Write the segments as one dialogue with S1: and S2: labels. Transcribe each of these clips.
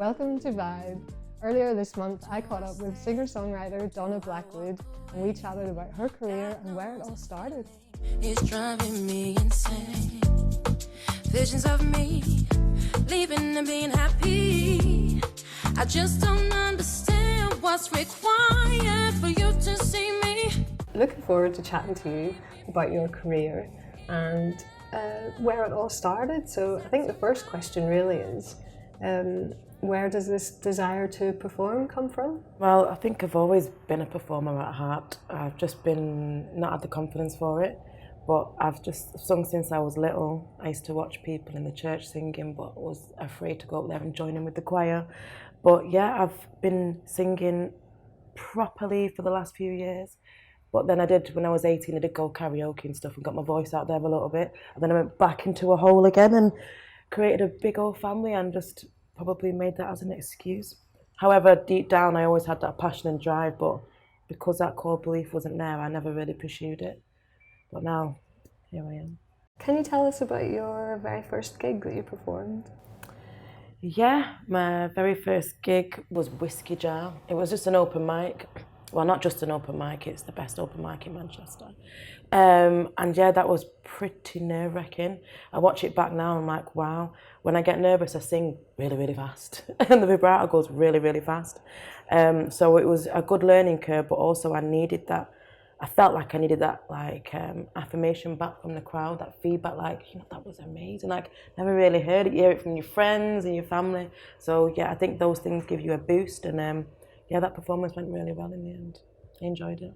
S1: Welcome to Vibe. Earlier this month, I caught up with singer-songwriter Donna Blackwood, and we chatted about her career and where it all started.
S2: It's driving me insane. Visions of me leaving and being happy. I just don't understand what's required for you to see me.
S1: Looking forward to chatting to you about your career and where it all started. So I think the first question really is, where does this desire to perform come from?
S3: Well, I think I've always been a performer at heart. I've just not had the confidence for it, but I've just sung since I was little. I used to watch people in the church singing, but was afraid to go up there and join in with the choir. But yeah, I've been singing properly for the last few years. But then when I was 18, I did go karaoke and stuff and got my voice out there a little bit. And then I went back into a hole again and created a big old family and just probably made that as an excuse. However, deep down, I always had that passion and drive, but because that core belief wasn't there, I never really pursued it. But now, here I am.
S1: Can you tell us about your very first gig that you performed?
S3: Yeah, my very first gig was Whiskey Jar. It was just an open mic. Well, not just an open mic, it's the best open mic in Manchester. And yeah, that was pretty nerve-wracking. I watch it back now and I'm like, wow. When I get nervous, I sing really, really fast. And the vibrato goes really, really fast. So it was a good learning curve, but also I felt like I needed that affirmation back from the crowd, that feedback, that was amazing. Never really heard it. You hear it from your friends and your family. So yeah, I think those things give you a boost. And yeah, that performance went really well in the end. I enjoyed it.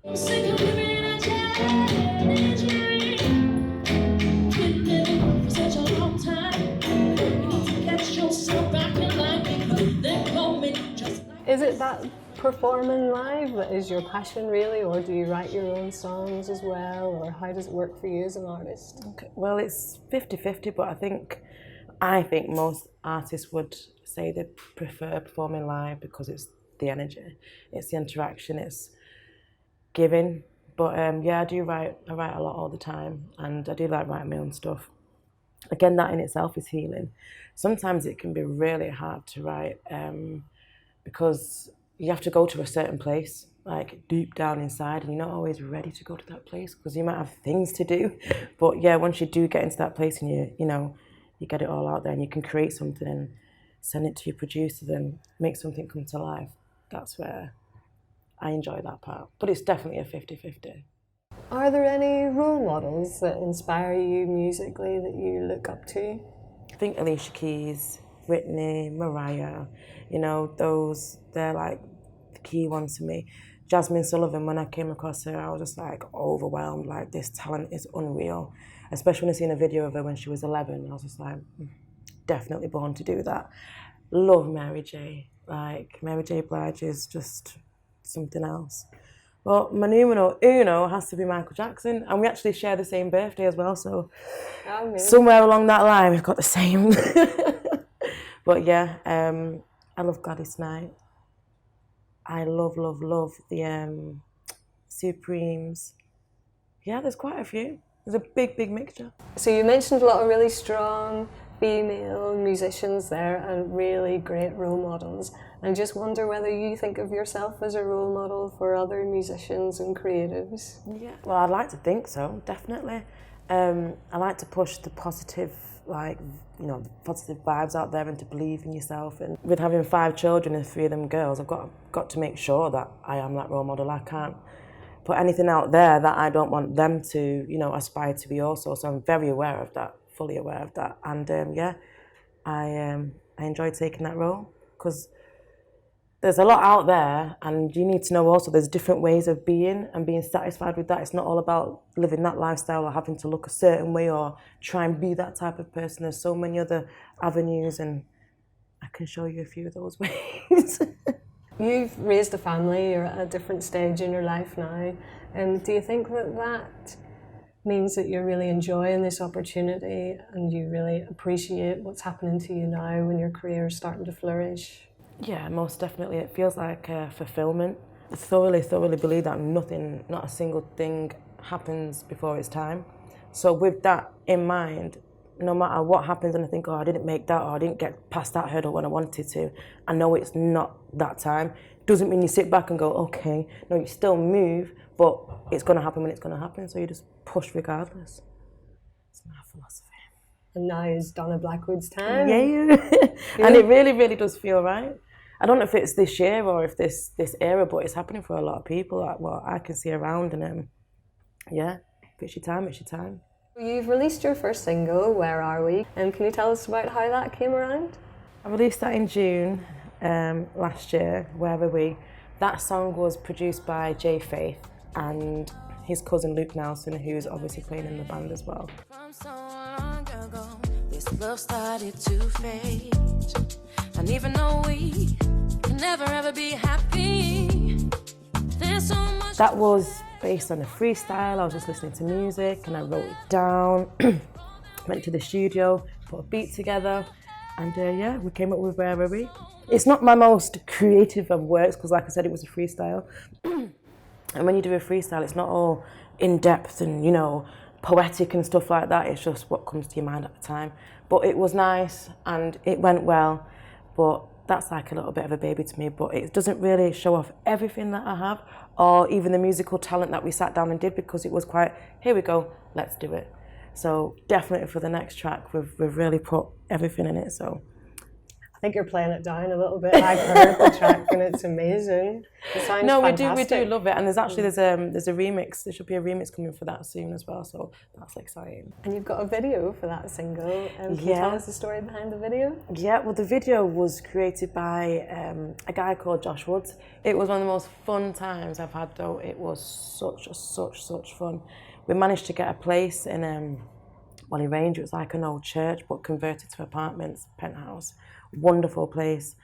S1: Is it that performing live that is your passion really, or do you write your own songs as well, or how does it work for you as an artist?
S3: Okay. Well, it's 50-50, but I think most artists would say they prefer performing live because it's the energy, it's the interaction, it's giving. But yeah, I write a lot all the time, and I do like writing my own stuff. Again, that in itself is healing. Sometimes it can be really hard to write because you have to go to a certain place, like deep down inside, and you're not always ready to go to that place because you might have things to do. But yeah, once you do get into that place and you get it all out there and you can create something and send it to your producer and make something come to life, that's where I enjoy that part. But it's definitely a 50-50.
S1: Are there any role models that inspire you musically that you look up to?
S3: I think Alicia Keys, Whitney, Mariah, they're like the key ones to me. Jasmine Sullivan, when I came across her, I was just overwhelmed, this talent is unreal. Especially when I seen a video of her when she was 11, I was just definitely born to do that. Love Mary J. Mary J. Blige is just something else. Well, my numero uno has to be Michael Jackson, and we actually share the same birthday as well, so somewhere along that line we've got the same. But yeah, I love Gladys Knight. I love the Supremes. Yeah, there's quite a few. There's a big mixture.
S1: So you mentioned a lot of really strong female musicians there and really great role models. I just wonder whether you think of yourself as a role model for other musicians and creatives.
S3: Yeah, well, I'd like to think so, definitely. I like to push the positive, positive vibes out there and to believe in yourself. And with having 5 children and 3 of them girls, I've got to make sure that I am that role model. I can't put anything out there that I don't want them to, aspire to be also. So I'm very aware of that, fully aware of that. And yeah, I enjoy taking that role because there's a lot out there, and you need to know also there's different ways of being and being satisfied with that. It's not all about living that lifestyle or having to look a certain way or try and be that type of person. There's so many other avenues, and I can show you a few of those ways.
S1: You've raised a family, you're at a different stage in your life now, and do you think that means that you're really enjoying this opportunity and you really appreciate what's happening to you now when your career is starting to flourish?
S3: Yeah, most definitely. It feels like fulfillment. I thoroughly believe that not a single thing happens before its time. So with that in mind, no matter what happens and I think, oh, I didn't make that, or I didn't get past that hurdle when I wanted to, I know it's not that time. Doesn't mean you sit back and go, okay. No, you still move, but it's going to happen when it's going to happen, so you just push regardless. It's my philosophy.
S1: And now is Donna Blackwood's time.
S3: Yeah. And it really, really does feel right. I don't know if it's this year or if this era, but it's happening for a lot of people. Like, well, I can see around, and yeah, if it's your time, it's your time.
S1: You've released your first single, Where Are We? And can you tell us about how that came around?
S3: I released that in June last year, Where Are We? That song was produced by Jay Faith and his cousin Luke Nelson, who's obviously playing in the band as well.
S2: From so long ago, this love started to fade. And even though we can never ever be happy, there's so much.
S3: That was based on a freestyle. I was just listening to music and I wrote it down. Went to the studio, put a beat together, and yeah, we came up with Where Are We? It's not my most creative of works because, like I said, it was a freestyle. And when you do a freestyle, it's not all in depth and, you know, poetic and stuff like that. It's just what comes to your mind at the time. But it was nice and it went well. But that's like a little bit of a baby to me. But it doesn't really show off everything that I have or even the musical talent that we sat down and did, because it was quite, here we go, let's do it. So definitely for the next track, we've really put everything in it. So
S1: I think you're playing it down a little bit. I've heard the track and it's amazing. It sounds fantastic.
S3: we do love it, and there's actually there's a remix. There should be a remix coming for that soon as well, so that's exciting.
S1: And you've got a video for that single. Can you tell us the story behind the video?
S3: Yeah, well, the video was created by a guy called Josh Woods. It was one of the most fun times I've had, though. It was such fun. We managed to get a place in Wally Range. It was like an old church, but converted to apartments, penthouse. Wonderful place.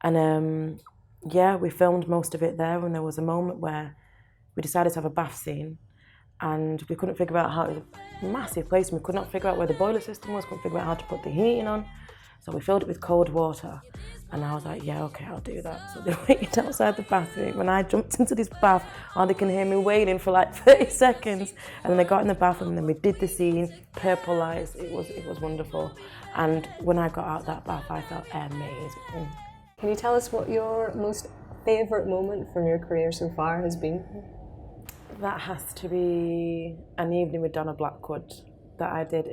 S3: And yeah, we filmed most of it there, and there was a moment where we decided to have a bath scene, and we couldn't figure out how. It was a massive place, and we could not figure out where the boiler system was, couldn't figure out how to put the heating on. So we filled it with cold water, and I was like, yeah, okay, I'll do that. So they waited outside the bathroom, and I jumped into this bath, and they can hear me wailing for like 30 seconds. And then they got in the bathroom, and then we did the scene, purple lights, it was wonderful. And when I got out that bath, I felt amazing.
S1: Can you tell us what your most favourite moment from your career so far has been?
S3: That has to be an evening with Donna Blackwood that I did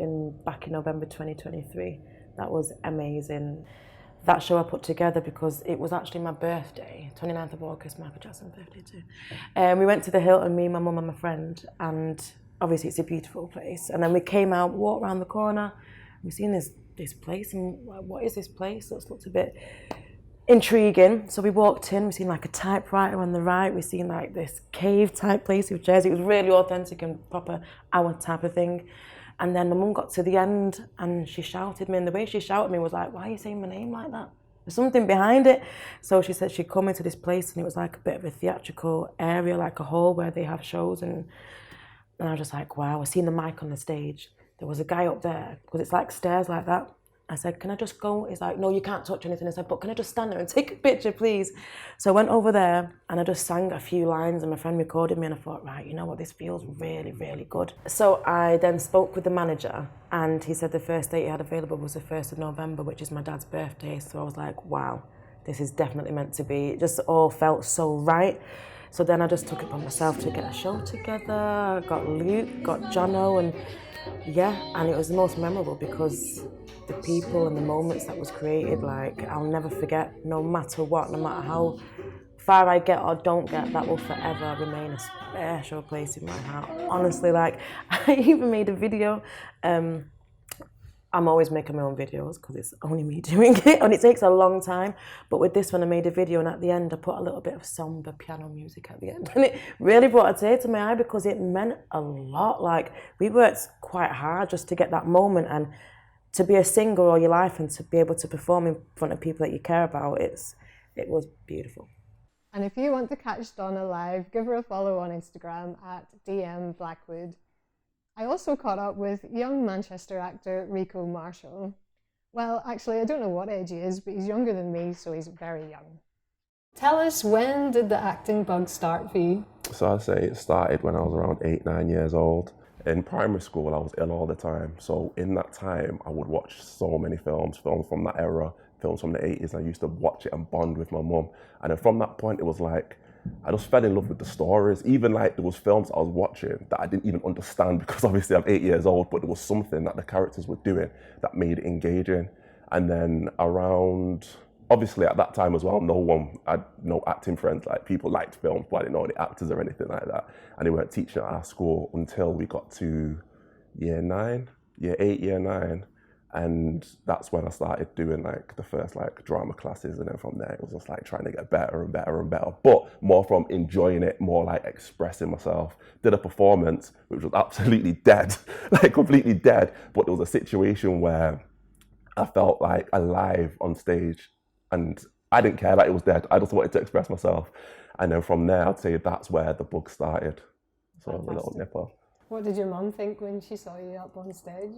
S3: back in November 2023. That was amazing. That show I put together because it was actually my birthday, 29th of August, Michael Jackson's birthday too. We went to the Hilton, me, my mum and my friend, and obviously it's a beautiful place. And then we came out, walked around the corner, we seen this place, and what is this place? So it looked a bit intriguing. So we walked in, we seen like a typewriter on the right, we seen like this cave type place with chairs. It was really authentic and proper our type of thing. And then my mum got to the end and she shouted me, and the way she shouted me was like, why are you saying my name like that? There's something behind it. So she said she'd come into this place and it was like a bit of a theatrical area, like a hall where they have shows, and I was just like, wow. I seen the mic on the stage. There was a guy up there, because it's like stairs like that. I said, can I just go? He's like, no, you can't touch anything. I said, but can I just stand there and take a picture, please? So I went over there and I just sang a few lines, and my friend recorded me, and I thought, right, you know what, this feels really, really good. So I then spoke with the manager, and he said the first date he had available was the 1st of November, which is my dad's birthday. So I was like, wow, this is definitely meant to be. It just all felt so right. So then I just took it upon myself to get a show together. I got Luke, got Jono, and yeah, and it was the most memorable because the people and the moments that was created, like, I'll never forget, no matter what, no matter how far I get or don't get, that will forever remain a special place in my heart. Honestly, like, I even made a video. I'm always making my own videos because it's only me doing it, and it takes a long time. But with this one, I made a video, and at the end, I put a little bit of somber piano music at the end. And it really brought a tear to my eye because it meant a lot. Like, we worked quite hard just to get that moment, and to be a singer all your life and to be able to perform in front of people that you care about, it was beautiful.
S1: And if you want to catch Donna live, give her a follow on Instagram at DM Blackwood. I also caught up with young Manchester actor Rico Marshall. Well, actually, I don't know what age he is, but he's younger than me, so he's very young. Tell us, when did the acting bug start for you?
S4: So I'd say it started when I was around 8, 9 years old. In primary school, I was ill all the time. So in that time, I would watch so many films from that era, films from the 80s. I used to watch it and bond with my mum. And then from that point, it was like, I just fell in love with the stories. Even like there was films I was watching that I didn't even understand because obviously I'm 8 years old, but there was something that the characters were doing that made it engaging. And then around, obviously at that time as well, I had no acting friends. Like people liked films, but I didn't know any actors or anything like that. And they weren't teaching at our school until we got to year 8, year 9. And that's when I started doing like the first like drama classes. And then from there, it was just like trying to get better and better and better, but more from enjoying it, more like expressing myself. Did a performance, which was absolutely dead, like completely dead. But there was a situation where I felt like alive on stage and I didn't care that it was dead. I just wanted to express myself. And then from there, I'd say that's where the book started. So a little nipper.
S1: What did your mum think when she saw you up on stage?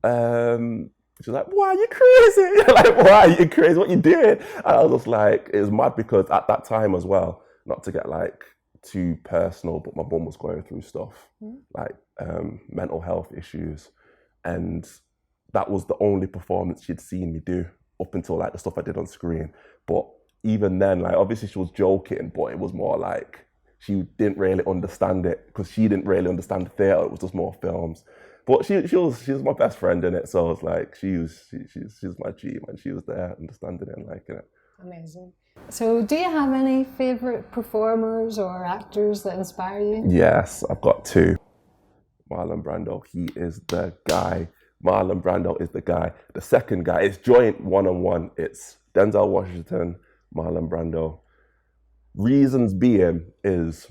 S4: She was like, "Why are you crazy?" Like, "Why are you crazy? What you doing?" And I was just like, it was mad because at that time as well, not to get like too personal, but my mum was going through stuff like mental health issues, and that was the only performance she'd seen me do up until like the stuff I did on screen. But even then, like obviously she was joking, but it was more like she didn't really understand it because she didn't really understand the theatre. It was just more films. But she was my best friend in it, so I was like, she's my G, man. She was there, understanding it and liking it.
S1: Amazing. So do you have any favourite performers or actors that inspire you?
S4: Yes, I've got 2. Marlon Brando, he is the guy. Marlon Brando is the guy. The second guy, it's joint one-on-one. It's Denzel Washington, Marlon Brando. Reasons being is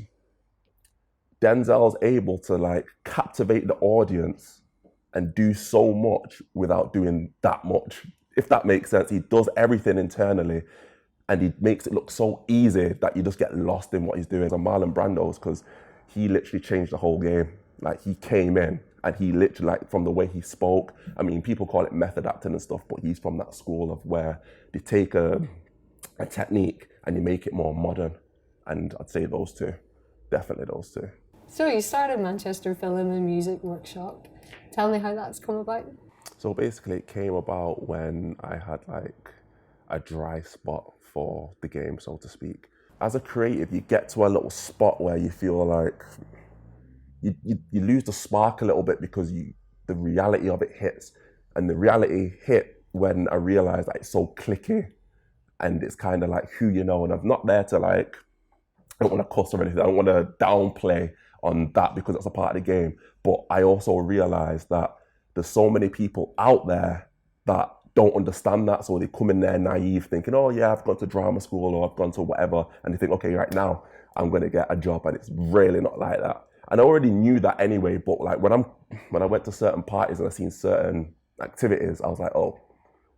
S4: Denzel's able to like captivate the audience and do so much without doing that much, if that makes sense. He does everything internally and he makes it look so easy that you just get lost in what he's doing. And Marlon Brando's, because he literally changed the whole game. Like he came in and he literally, like from the way he spoke, I mean, people call it method acting and stuff, but he's from that school of where they take a technique and you make it more modern. And I'd say those 2, definitely those 2.
S1: So you started Manchester Film and Music Workshop. Tell me how that's come about.
S4: So basically it came about when I had like a dry spot for the game, so to speak. As a creative, you get to a little spot where you feel like you lose the spark a little bit because the reality of it hits. And the reality hit when I realized that it's so clicky and it's kind of like who you know. And I'm not there to like, I don't want to cuss or anything. I don't want to downplay on that because that's a part of the game. But I also realized that there's so many people out there that don't understand that. So they come in there naive thinking, oh yeah, I've gone to drama school or I've gone to whatever. And they think, okay, right now I'm going to get a job. And it's really not like that. And I already knew that anyway. But like when I went to certain parties and I seen certain activities, I was like, oh,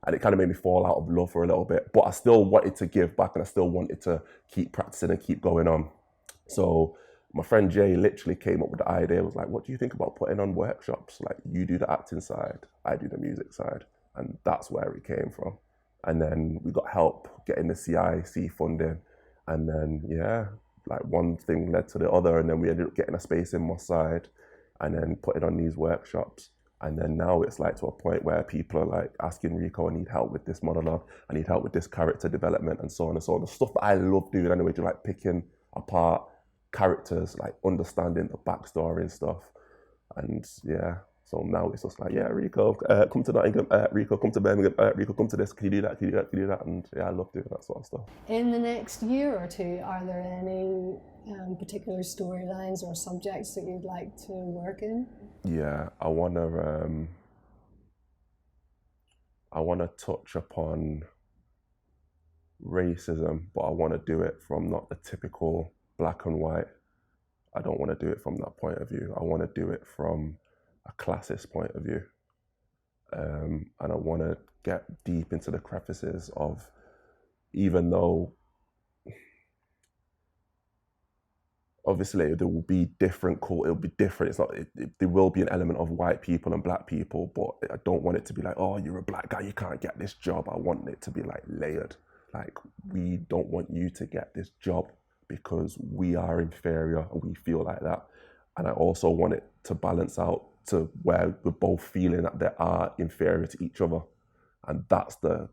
S4: and it kind of made me fall out of love for a little bit. But I still wanted to give back and I still wanted to keep practicing and keep going on. So my friend Jay literally came up with the idea. Was like, what do you think about putting on workshops? Like you do the acting side, I do the music side. And that's where it came from. And then we got help getting the CIC funding. And then, yeah, like one thing led to the other. And then we ended up getting a space in Moss Side and then putting on these workshops. And then now it's like to a point where people are like asking Rico, I need help with this monologue, I need help with this character development and so on and so on. The stuff that I love doing anyway, to like picking apart characters, like understanding the backstory and stuff. And yeah, so now it's just like, yeah, Rico, come to Nottingham, Rico, come to Birmingham, Rico, come to this, can you do that, can you do that, can you do that? And yeah, I love doing that sort of stuff.
S1: In the next year or two, are there any particular storylines or subjects that you'd like to work in?
S4: Yeah, I wanna touch upon racism, but I wanna do it from not the typical black and white. I don't wanna do it from that point of view. I wanna do it from a classist point of view. And I wanna get deep into the crevices of, even though obviously there will be different, it'll be different. It's not, there will be an element of white people and black people, but I don't want it to be like, oh, you're a black guy, you can't get this job. I want it to be like layered. Like, we don't want you to get this job because we are inferior and we feel like that. and I also want it to balance out to where we're both feeling that they are inferior to each other. And that's the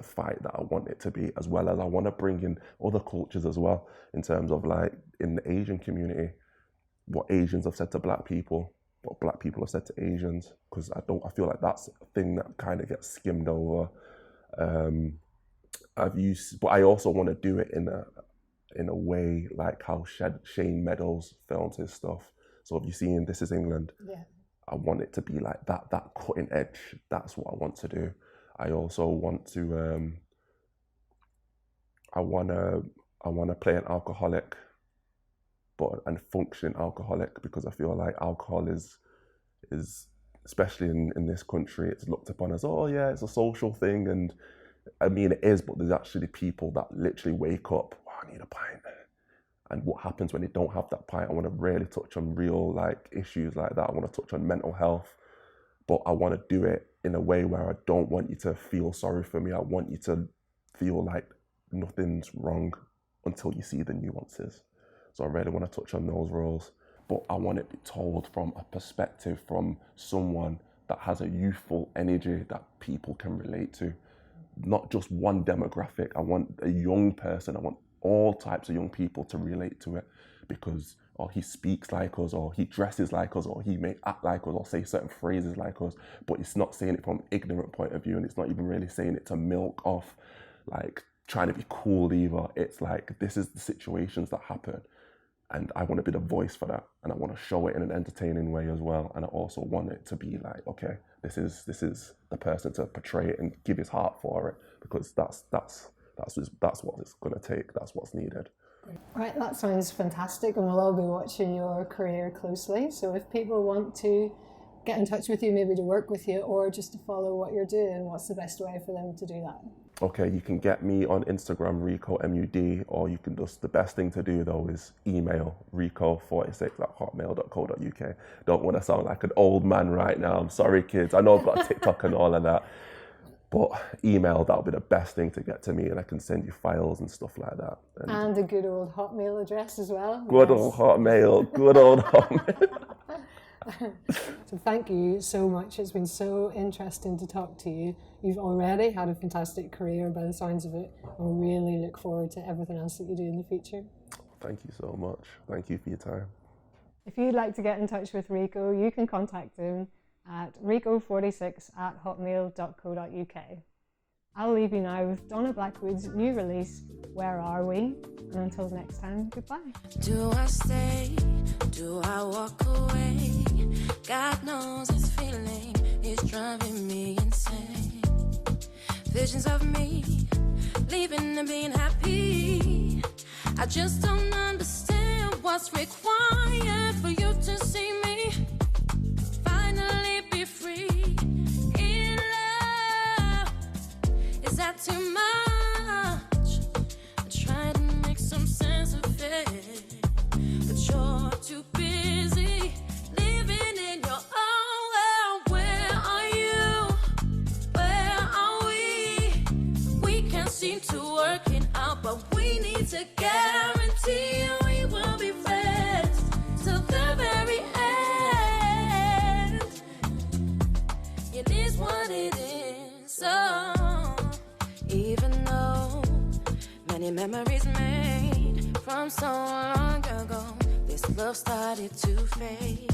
S4: fight that I want it to be, as well as I want to bring in other cultures as well, in terms of like in the Asian community, what Asians have said to Black people, what Black people have said to Asians, because I feel like that's a thing that kind of gets skimmed over. But I also want to do it in a way like how Shane Meadows films his stuff. So if you've seen This Is England,
S1: Yeah.
S4: I want it to be like that cutting edge. That's what I want to do. I also want to I wanna play an alcoholic, and function alcoholic, because I feel like alcohol is especially in this country, it's looked upon as, oh yeah, it's a social thing, and I mean it is, but there's actually people that literally wake up, oh, I need a pint. And what happens when they don't have that pint? I want to really touch on real like issues like that. I want to touch on mental health, but I want to do it in a way where I don't want you to feel sorry for me. I want you to feel like nothing's wrong until you see the nuances. So I really want to touch on those roles, but I want it to be told from a perspective from someone that has a youthful energy that people can relate to. Not just one demographic. I want a young person. I want all types of young people to relate to it, because he speaks like us, or he dresses like us, or he may act like us, or say certain phrases like us, but it's not saying it from an ignorant point of view, and it's not even really saying it to milk off, like trying to be cool either. It's like, this is the situations that happen, and I want to be the voice for that, and I want to show it in an entertaining way as well. And I also want it to be like, okay, this is the person to portray it and give his heart for it, because that's what it's going to take. That's what's needed.
S1: Right, that sounds fantastic, and we'll all be watching your career closely. So if people want to get in touch with you, maybe to work with you, or just to follow what you're doing, what's the best way for them to do that?
S4: Okay, you can get me on Instagram, Rico MUD, or you can just, the best thing to do though is email rico46@hotmail.co.uk. Don't want to sound like an old man right now. I'm sorry, kids. I know I've got TikTok and all of that. But email, that'll be the best thing to get to me, and I can send you files and stuff like that.
S1: And a good old Hotmail address as well.
S4: Good old Hotmail, good old Hotmail.
S1: So thank you so much. It's been so interesting to talk to you. You've already had a fantastic career by the sounds of it. I really look forward to everything else that you do in the future.
S4: Thank you so much. Thank you for your time.
S1: If you'd like to get in touch with Rico, you can contact him at rico46@hotmail.co.uk. I'll leave you now with Donna Blackwood's new release, Where Are We? And until next time, goodbye.
S2: Do I stay? Do I walk away? God knows this feeling is driving me insane. Visions of me leaving and being happy. I just don't understand what's required for you to see me finally be free in love. Is that too much? I try to make some sense of it, but you're too busy living in your own world. Where are you? Where are we? We can't seem to work it out, but we need to guarantee we will be friends till the very end. It is what it is. So even though many memories made from so long ago, this love started to fade.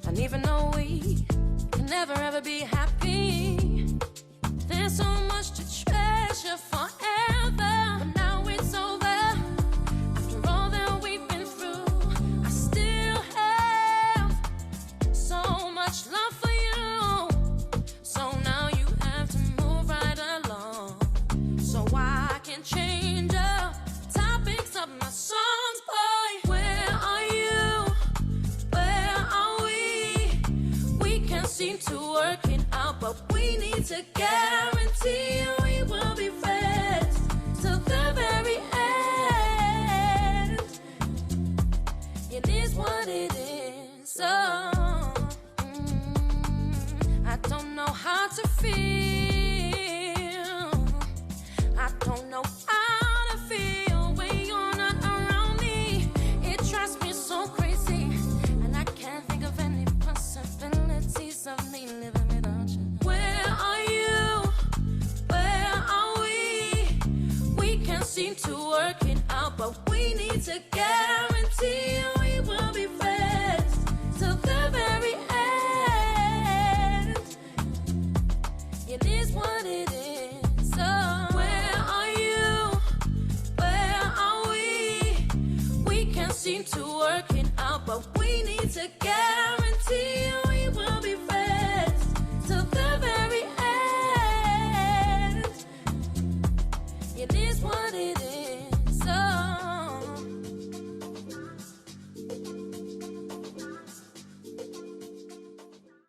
S2: And even though we can never ever be happy, there's so much to treasure forever. But now it's over. After all that we've been through, I still have so much love for you. So now you have to move right along, so I can change up topics of my songs, boy. Where are you? Where are we? We can't seem to work it out, but we need to guarantee we will be friends till the very end. It is what it is. So I don't know how to feel. I don't know how to feel when you're not around me. It drives me so crazy seem to work it out, but we need to guarantee we will be friends till the very end. It is what it is. So where are you? Where are we? We can't seem to work it out, but we need to guarantee